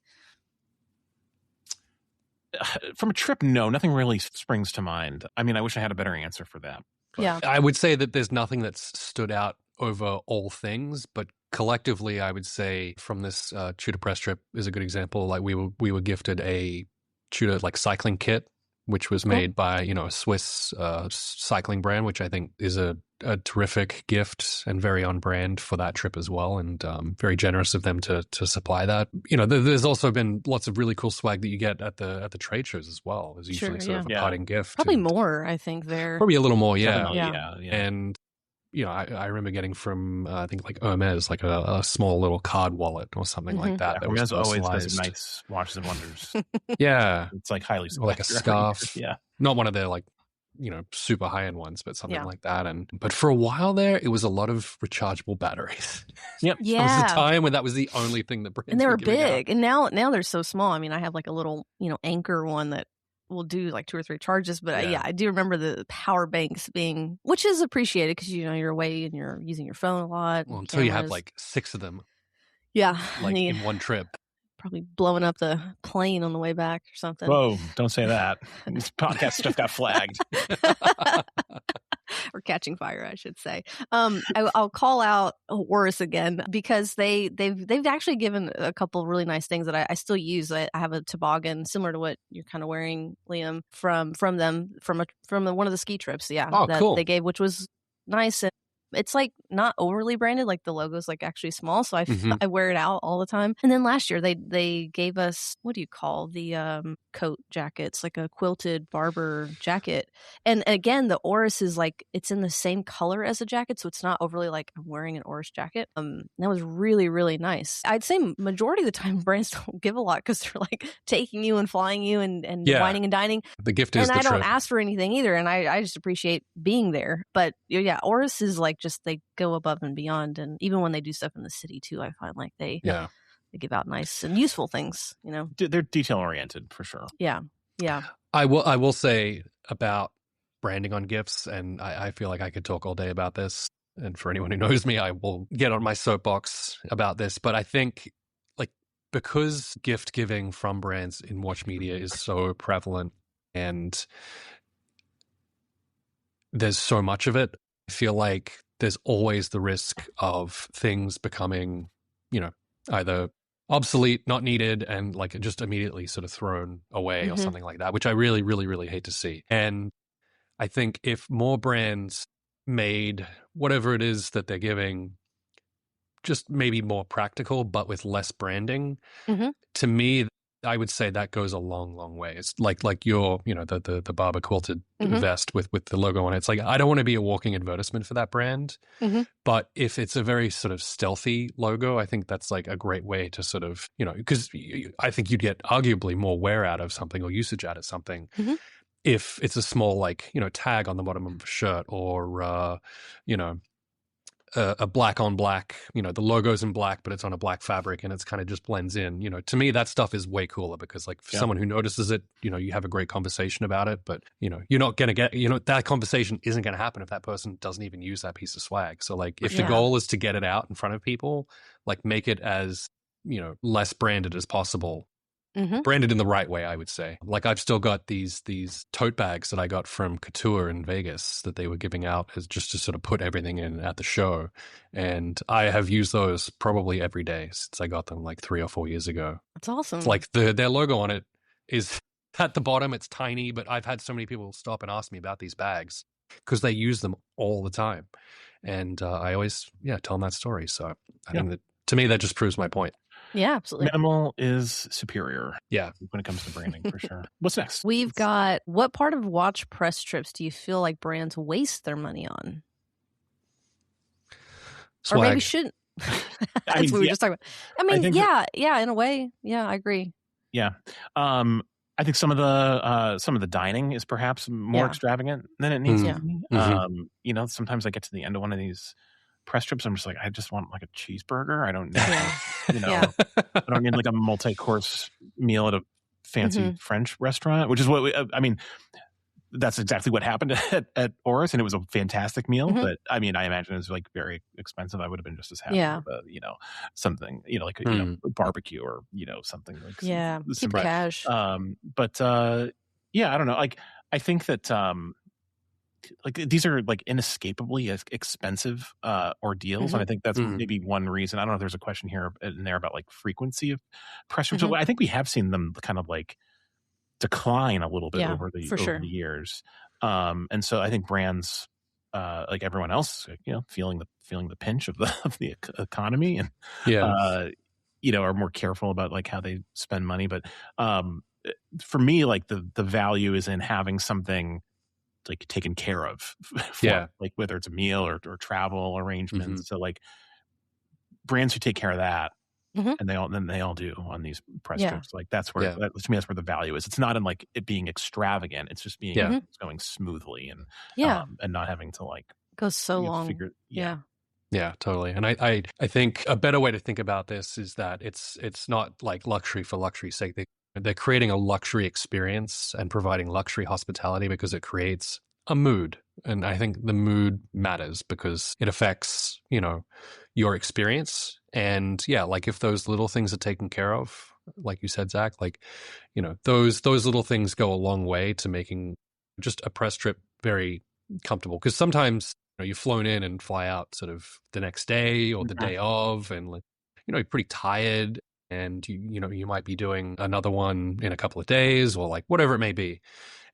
From a trip, no, nothing really springs to mind. I mean, I wish I had a better answer for that. But. I would say that there's nothing that's stood out over all things, but collectively, I would say from this Tudor press trip is a good example. Like we were gifted a Tudor like cycling kit, which was made by a Swiss cycling brand, which I think is a terrific gift and very on brand for that trip as well, and very generous of them to supply that. There's also been lots of really cool swag that you get at the trade shows as well. There's usually sort of a parting gift. Probably more, I think there. Probably a little more, yeah. And I remember getting from I think like Hermes like a small little card wallet or something like that. That Hermes always does nice washes and wonders. It's like highly or like a scarf. Not one of their like super high end ones, but something like that. But for a while there, it was a lot of rechargeable batteries. Yep. Yeah. There was a time when that was the only thing that brands and they were out. big, and now they're so small. I mean, I have like a little Anchor one that will do like 2 or 3 charges, but I do remember the power banks being, which is appreciated because you're away and you're using your phone a lot. Well, until you have like 6 of them. Yeah. Like in one trip. Probably blowing up the plane on the way back or something. Whoa, don't say that. This podcast stuff got flagged. Or catching fire, I should say. I'll call out Oris again because they've actually given a couple of really nice things that I still use. I have a toboggan similar to what you're kind of wearing, Liam, from them from one of the ski trips. Cool. They gave, which was nice. And it's like not overly branded, like the logo's like actually small, so I wear it out all the time. And then last year they gave us, what do you call the coat jackets, like a quilted barber jacket. And again, the Oris is like, it's in the same color as a jacket, so it's not overly like I'm wearing an Oris jacket. That was really, really nice. I'd say majority of the time brands don't give a lot because they're like taking you and flying you and wining and dining. The gift is and the I don't ask for anything either, and I just appreciate being there. But Oris is like, just they go above and beyond, and even when they do stuff in the city too, I find like they give out nice and useful things. They're detail oriented for sure. Yeah. I will say about branding on gifts, and I feel like I could talk all day about this. And for anyone who knows me, I will get on my soapbox about this. But I think like because gift giving from brands in watch media is so prevalent and there's so much of it, I feel like there's always the risk of things becoming, either obsolete, not needed, and like just immediately sort of thrown away or something like that, which I really, really, really hate to see. And I think if more brands made whatever it is that they're giving just maybe more practical, but with less branding, to me, I would say that goes a long, long way. It's like your, the barber quilted vest with the logo on it. It's like, I don't want to be a walking advertisement for that brand, but if it's a very sort of stealthy logo, I think that's like a great way to sort of, because I think you'd get arguably more wear out of something or usage out of something if it's a small, like, tag on the bottom of a shirt or, a black on black, the logo's in black, but it's on a black fabric and it's kind of just blends in. To me, that stuff is way cooler because like for someone who notices it, you have a great conversation about it, but you're not going to get, that conversation isn't going to happen if that person doesn't even use that piece of swag. So like if the goal is to get it out in front of people, like make it as, less branded as possible. branded in the right way, I would say. Like I've still got these tote bags that I got from Couture in Vegas that they were giving out as just to sort of put everything in at the show. And I have used those probably every day since I got them like 3 or 4 years ago. That's awesome. It's like their logo on it is at the bottom. It's tiny, but I've had so many people stop and ask me about these bags because they use them all the time. And I always, tell them that story. So I think that, to me, that just proves my point. Yeah, absolutely. Minimal is superior. Yeah. When it comes to branding, for sure. What's next? We've got, what part of watch press trips do you feel like brands waste their money on? Swag. Or maybe shouldn't. That's what we were just talking about. I mean, in a way. Yeah, I agree. Yeah. I think some of the dining is perhaps more extravagant than it needs to be. Sometimes I get to the end of one of these press trips, I'm just like, I just want like a cheeseburger. I don't need, I don't need like a multi-course meal at a fancy French restaurant, which is what that's exactly what happened at Oris, and it was a fantastic meal. But I imagine it was like very expensive. I would have been just as happy with something, like a barbecue or something like keep cash. But I don't know. Like I think that like these are like inescapably expensive ordeals, and I think that's maybe one reason. I don't know if there's a question here and there about like frequency of press trips. I think we have seen them kind of like decline a little bit over the years, and so I think brands like everyone else, feeling the pinch of the economy, and are more careful about like how they spend money. But for me, like the value is in having something like taken care of, like whether it's a meal or travel arrangements. So like brands who take care of that. And they all do on these press trips. Like that's where to me that's where the value is. It's not in like it being extravagant. It's just being it's going smoothly and not having to like go so long. Yeah, totally. And I think a better way to think about this is that it's not like luxury for luxury's sake. They're creating a luxury experience and providing luxury hospitality because it creates a mood. And I think the mood matters because it affects, your experience. And like if those little things are taken care of, like you said, Zach, like, those little things go a long way to making just a press trip very comfortable. Because sometimes you've flown in and fly out sort of the next day or the day of, and like, you're pretty tired, and you might be doing another one in a couple of days or like whatever it may be.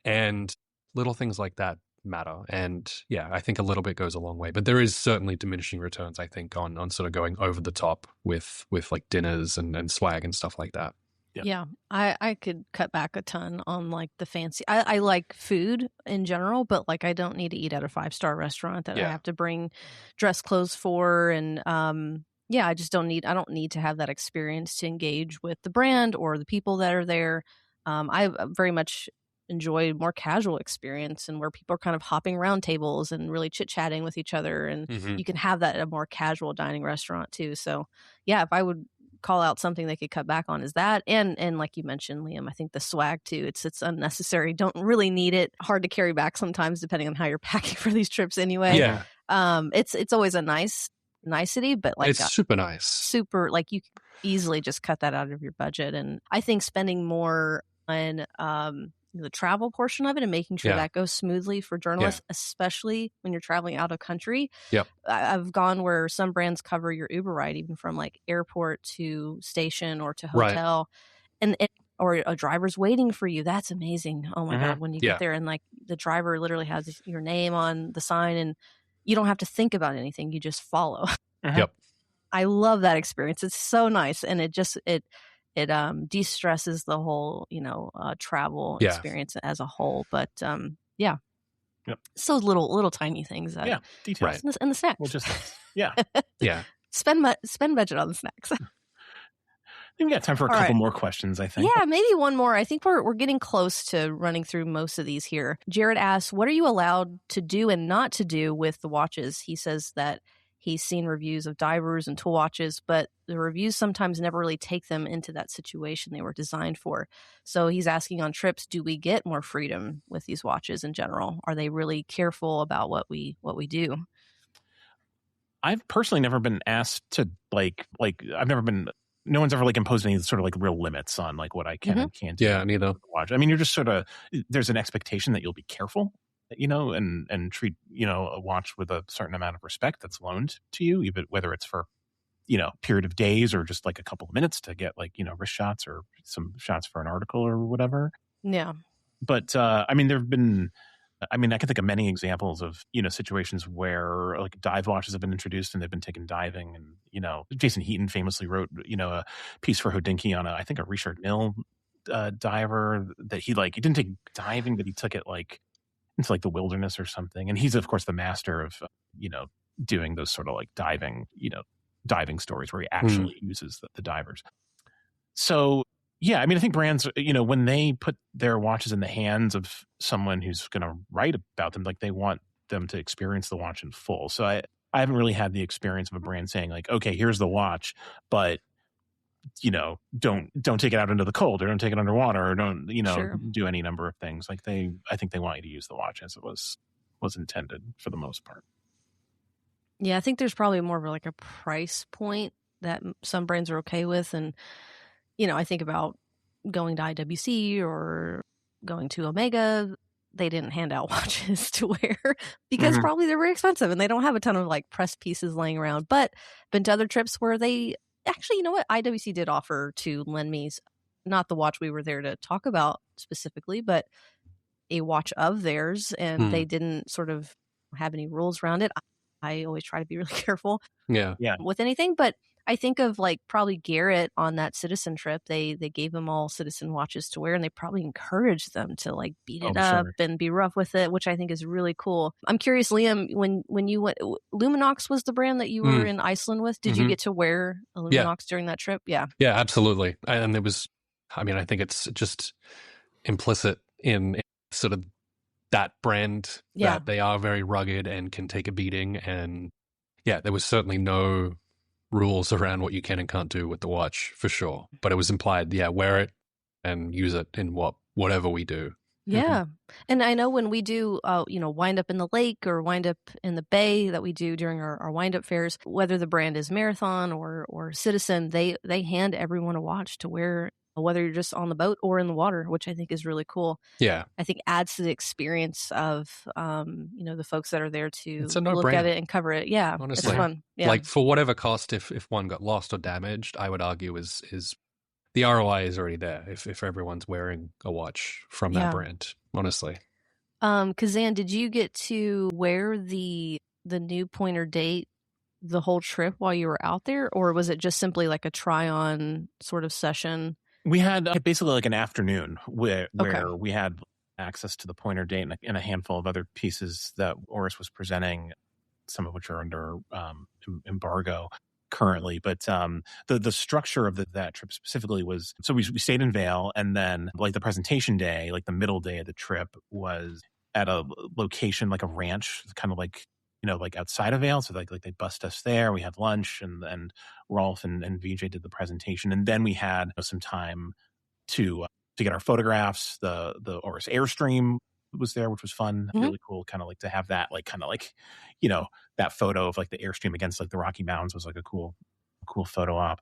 And little things like that matter. And I think a little bit goes a long way, but there is certainly diminishing returns, I think, on sort of going over the top with like dinners and swag and stuff like that. Yeah. I could cut back a ton on like the fancy. I like food in general, but like I don't need to eat at a 5-star restaurant that I have to bring dress clothes for. And I just don't need to have that experience to engage with the brand or the people that are there. I very much enjoy more casual experience and where people are kind of hopping around tables and really chit-chatting with each other, and you can have that at a more casual dining restaurant too. So if I would call out something they could cut back on is that, and like you mentioned, Liam, I think the swag too, it's unnecessary, don't really need it, hard to carry back sometimes depending on how you're packing for these trips anyway. It's always a nicety, but like it's super nice, super, like you can easily just cut that out of your budget. And I think spending more on the travel portion of it and making sure that goes smoothly for journalists, especially when you're traveling out of country. I've gone where some brands cover your Uber ride, even from like airport to station or to hotel, and or a driver's waiting for you. That's amazing. Oh my God, when you get there and like the driver literally has your name on the sign and you don't have to think about anything. You just follow. I love that experience. It's so nice. And it de-stresses the whole, travel experience as a whole. But so little tiny things that details and the snacks. Well, just spend budget on the snacks. We got time for a couple more questions, I think. Yeah, maybe one more. I think we're getting close to running through most of these here. Jared asks, what are you allowed to do and not to do with the watches? He says that he's seen reviews of divers and tool watches, but the reviews sometimes never really take them into that situation they were designed for. So he's asking on trips, do we get more freedom with these watches in general? Are they really careful about what we do? I've personally never been asked to like I've never been no one's ever like imposed any sort of like real limits on like what I can and can't do. Yeah, neither. Watch. I mean, you're just sort of, there's an expectation that you'll be careful, and treat, a watch with a certain amount of respect that's loaned to you, even whether it's for, period of days or just like a couple of minutes to get like, wrist shots or some shots for an article or whatever. Yeah. But, I mean, there have been, I can think of many examples of, situations where like dive watches have been introduced and they've been taken diving. And, Jason Heaton famously wrote, a piece for Hodinkee on a Richard Mille diver that he didn't take diving, but he took it like into like the wilderness or something. And he's, of course, the master of, doing those sort of like diving stories where he actually uses the divers. So, yeah, I think brands, when they put their watches in the hands of someone who's going to write about them, like they want them to experience the watch in full. So I haven't really had the experience of a brand saying like, okay, here's the watch, but don't take it out into the cold or don't take it underwater or don't, Sure. do any number of things. Like I think they want you to use the watch as it was intended for the most part. Yeah, I think there's probably more of like a price point that some brands are okay with. And, I think about going to IWC or going to Omega. They didn't hand out watches to wear because probably they're very expensive and they don't have a ton of like press pieces laying around. But been to other trips where they actually, IWC did offer to lend me, not the watch we were there to talk about specifically, but a watch of theirs. And they didn't sort of have any rules around it. I always try to be really careful with anything. But I think of like probably Garrett on that Citizen trip. They gave them all Citizen watches to wear, and they probably encouraged them to like beat it up and be rough with it, which I think is really cool. I'm curious, Liam, when you went, Luminox was the brand that you were in Iceland with. Did you get to wear a Luminox during that trip? Yeah. Yeah, absolutely. And it was, I think it's just implicit in sort of that brand that they are very rugged and can take a beating. And yeah, there was certainly no rules around what you can and can't do with the watch for sure. But it was implied, wear it and use it in whatever we do. Yeah. And I know when we do, wind up in the lake or wind up in the bay that we do during our wind up fairs, whether the brand is Marathon or Citizen, they hand everyone a watch to wear, whether you're just on the boat or in the water, which I think is really cool. Yeah. I think adds to the experience of, the folks that are there to look at it and cover it. Yeah. Honestly. It's fun. Yeah. Like for whatever cost, if one got lost or damaged, I would argue is the ROI is already there if everyone's wearing a watch from that brand, honestly. Kazan, did you get to wear the new pointer date the whole trip while you were out there, or was it just simply like a try-on sort of session? We had basically like an afternoon where we had access to the pointer date and a handful of other pieces that Oris was presenting, some of which are under embargo currently. But the structure of that trip specifically was, so we stayed in Vail, and then like the presentation day, like the middle day of the trip was at a location like a ranch, kind of like, like outside of Vail. So like they bussed us there. We had lunch, and Rolf and VJ did the presentation, and then we had some time to get our photographs. The Oris Airstream was there, which was fun, really cool. Kind of like to have that, like kind of like, that photo of like the Airstream against like the Rocky Mountains was like a cool photo op.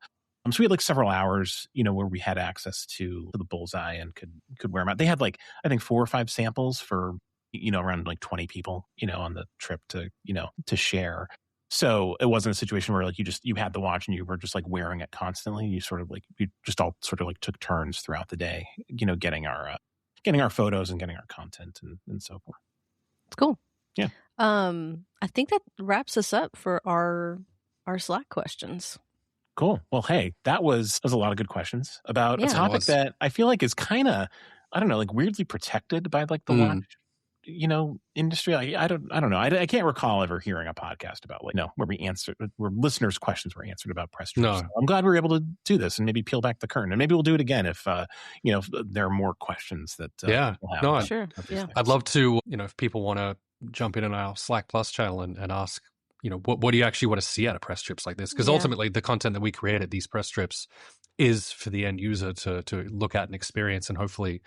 So we had like several hours, where we had access to the bullseye and could wear them out. They had like, I think 4 or 5 samples for, around like 20 people, on the trip to share. So it wasn't a situation where like you had the watch and you were just like wearing it constantly. You sort of like, you just all sort of like took turns throughout the day, getting our photos and getting our content and so forth. It's cool. Yeah. I think that wraps us up for our Slack questions. Cool. Well, hey, that was a lot of good questions about a topic that I feel like is kind of, I don't know, like weirdly protected by like the watch, industry. I don't know. I can't recall ever hearing a podcast about where listeners' questions were answered about press trips. No. So I'm glad we were able to do this and maybe peel back the curtain, and maybe we'll do it again if if there are more questions that we'll have. No, sure. Yeah. I'd love to, if people want to jump in our Slack Plus channel and ask, what do you actually want to see out of press trips like this? Because ultimately the content that we create at these press trips is for the end user to look at and experience and hopefully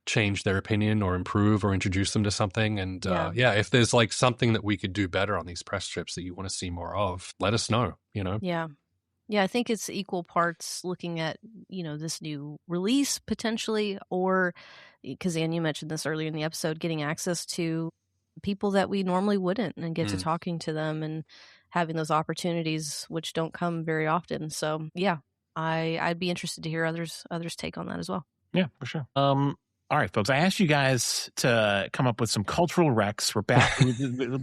change their opinion or improve or introduce them to something. And if there's like something that we could do better on these press trips that you want to see more of, let us know, Yeah. Yeah, I think it's equal parts looking at, this new release potentially, or because Ann, you mentioned this earlier in the episode, getting access to people that we normally wouldn't and get to talking to them and having those opportunities, which don't come very often. So yeah, I'd be interested to hear others take on that as well. Yeah, for sure. All right, folks, I asked you guys to come up with some cultural recs. We're back.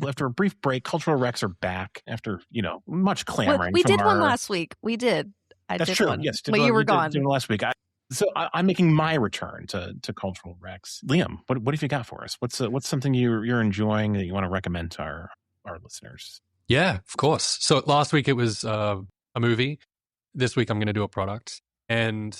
After a brief break, cultural recs are back after, much clamoring. We did one last week. We did. That's true. One. Yes. But you were gone. Did last week. I'm making my return to cultural recs. Liam, what have you got for us? What's something you're enjoying that you want to recommend to our listeners? Yeah, of course. So last week it was a movie. This week I'm going to do a product. And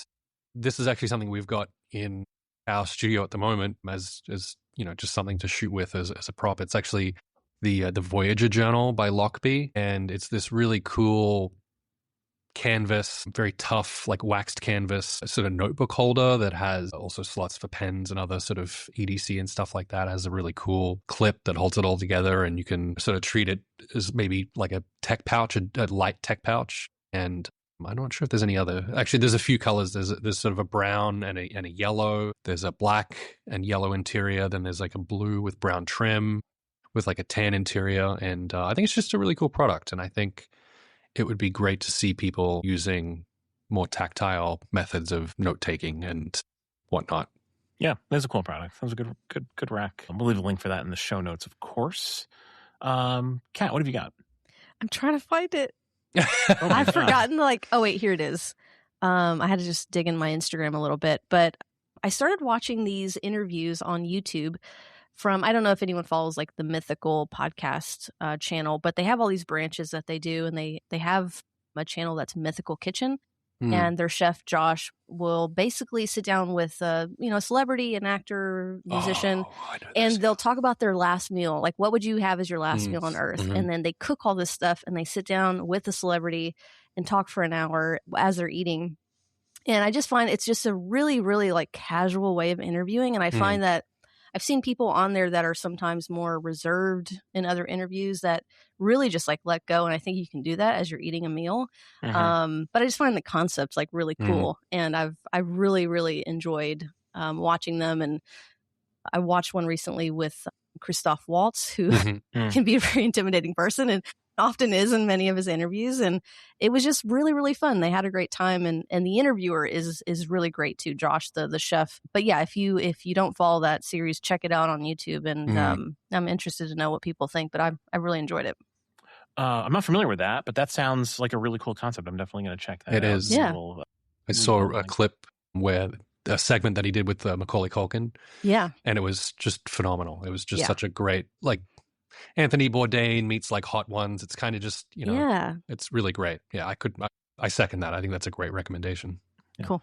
this is actually something we've got in our studio at the moment as just something to shoot with as a prop. It's actually the Voyager Journal by Lockbee, and it's this really cool canvas, very tough, like waxed canvas sort of notebook holder that has also slots for pens and other sort of EDC and stuff like that. It has a really cool clip that holds it all together, and you can sort of treat it as maybe like a tech pouch, a light tech pouch. And I'm not sure if there's any other. Actually, there's a few colors. There's sort of a brown and a yellow. There's a black and yellow interior. Then there's like a blue with brown trim with like a tan interior. And I think it's just a really cool product. And I think it would be great to see people using more tactile methods of note taking and whatnot. Yeah, that's a cool product. That was a good rack. We'll leave a link for that in the show notes, of course. Kat, what have you got? I'm trying to find it. I've forgotten, oh wait, here it is. I had to just dig in my Instagram a little bit, but I started watching these interviews on YouTube from, I don't know if anyone follows like the Mythical podcast channel, but they have all these branches that they do, and they have a channel that's Mythical Kitchen. And their chef Josh will basically sit down with a celebrity, an actor, musician, and they'll talk about their last meal. Like, what would you have as your last meal on Earth? And then they cook all this stuff, and they sit down with the celebrity and talk for an hour as they're eating. And I just find it's just a really, really like casual way of interviewing. And I find that I've seen people on there that are sometimes more reserved in other interviews that really just like let go. And I think you can do that as you're eating a meal. But I just find the concept like really cool. And I really, really enjoyed watching them. And I watched one recently with Christoph Waltz, who can be a very intimidating person and often is in many of his interviews. And it was just really, really fun. They had a great time. And the interviewer is really great too, Josh, the chef. But yeah, if you don't follow that series, check it out on YouTube. And I'm interested to know what people think, but I really enjoyed it. I'm not familiar with that, but that sounds like a really cool concept. I'm definitely going to check that out. It is. Yeah. I saw a clip where a segment that he did with Macaulay Culkin. Yeah. And it was just phenomenal. It was just such a great, like, Anthony Bourdain meets like Hot Ones. It's kind of just, it's really great. Yeah, I second that. I think that's a great recommendation. Yeah. Cool.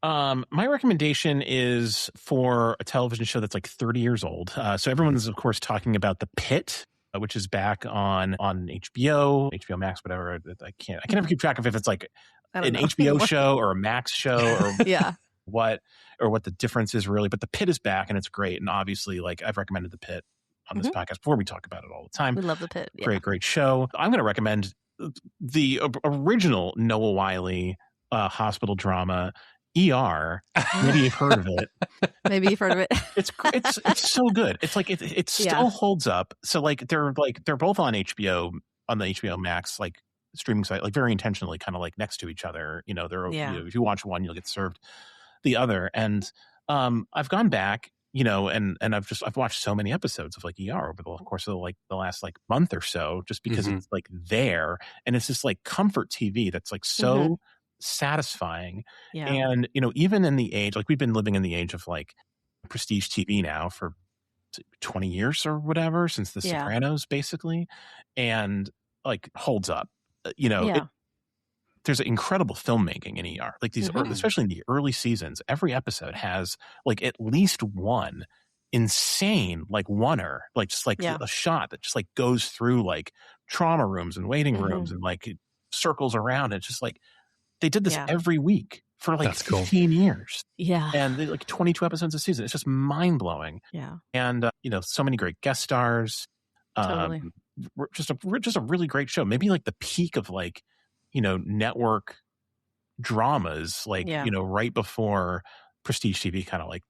My recommendation is for a television show that's like 30 years old. So everyone's, of course, talking about The Pit, which is back on HBO Max, whatever. I can never keep track of if it's like an HBO show or a Max show or what the difference is really. But The Pit is back and it's great. And obviously, like, I've recommended The Pit on this podcast before. We talk about it all the time. We love The Pit. Yeah. Great show. I'm going to recommend the original Noah Wyle hospital drama, ER. Maybe you've heard of it. Maybe you've heard of it. It's so good. It's like it still holds up. So they're both on HBO, on the HBO Max like streaming site, like very intentionally kind of like next to each other. If you watch one, you'll get served the other. And I've gone back, and I've watched so many episodes of like ER over the course of like the last like month or so, just because it's like there, and it's just like comfort TV that's like so satisfying. Yeah. And even in the age, like, we've been living in the age of like prestige TV now for 20 years or whatever, since The Sopranos basically, and like holds up. There's incredible filmmaking in ER. Like these, especially in the early seasons, every episode has like at least one insane like oneer, like just like a shot that just like goes through like trauma rooms and waiting rooms and like circles around. It's just like they did this every week for like 15 years. Yeah. And they, like 22 episodes a season. It's just mind blowing. Yeah. And so many great guest stars. Totally. Just a really great show. Maybe like the peak of like, network dramas, like, right before Prestige TV kind of like,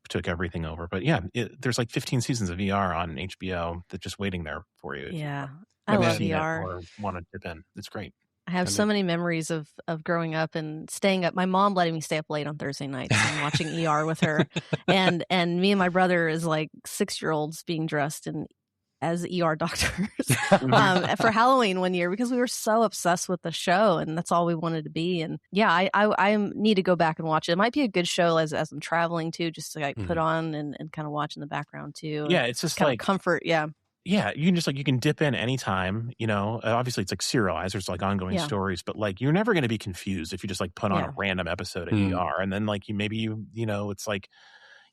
took everything over. But yeah, there's like 15 seasons of ER on HBO that's just waiting there for you. Yeah. I love ER. Or want to dip in. It's great. I have so many memories of growing up and staying up. My mom letting me stay up late on Thursday nights and watching ER with her. And me and my brother as like 6-year-olds being dressed as ER doctors for Halloween one year because we were so obsessed with the show and that's all we wanted to be. And yeah, I need to go back and watch it. It might be a good show as I'm traveling too, just to like put on and kind of watch in the background too. Yeah, it's just kind like of comfort. Yeah. Yeah, you can just you can dip in anytime, obviously it's like serialized, there's like ongoing stories, but like you're never going to be confused if you just like put on a random episode of ER and then like it's like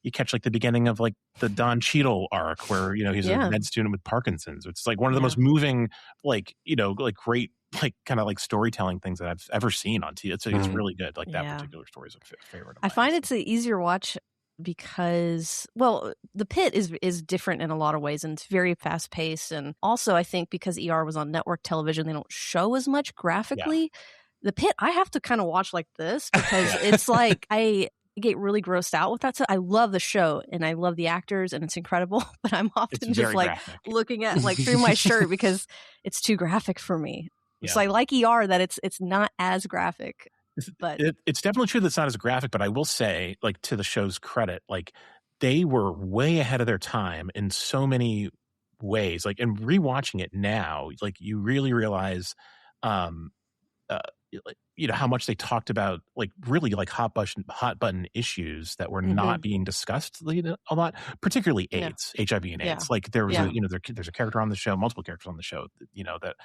you catch like the beginning of like the Don Cheadle arc where, he's a med student with Parkinson's. It's like one of the most moving, like, like great, like kind of like storytelling things that I've ever seen on TV. It's really good. Like that particular story is a favorite of mine. I find it's an easier watch because, well, The Pit is different in a lot of ways and it's very fast paced. And also I think because ER was on network television, they don't show as much graphically. Yeah. The Pit, I have to kind of watch like this because it's like I get really grossed out with that. So I love the show and I love the actors and it's incredible, but I'm often just like graphic. Looking at like through my shirt because it's too graphic for me. Yeah. So I like ER that it's not as graphic. But it's definitely true that it's not as graphic, but I will say, like, to the show's credit, like they were way ahead of their time in so many ways. Like, and rewatching it now, like you really realize, how much they talked about, like really like hot button issues that were not being discussed a lot, particularly AIDS, HIV and AIDS. Like there was there's a character on the show, multiple characters on the show, that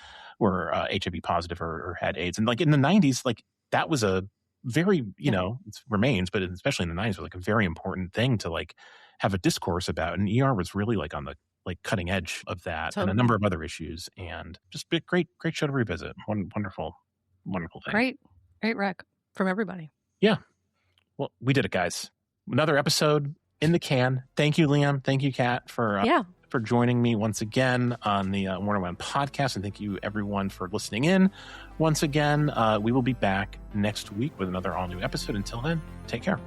were HIV positive or had AIDS, and like in the 90s, like. That was a very, it remains, but especially in the 90s, was like a very important thing to like have a discourse about. And ER was really like on the like cutting edge of that and a number of other issues. And just a great show to revisit. Wonderful thing. Great rec from everybody. Yeah. Well, we did it, guys. Another episode in the can. Thank you, Liam. Thank you, Kat, for joining me once again on the Warner One podcast. And thank you, everyone, for listening in once again. We will be back next week with another all-new episode. Until then, take care.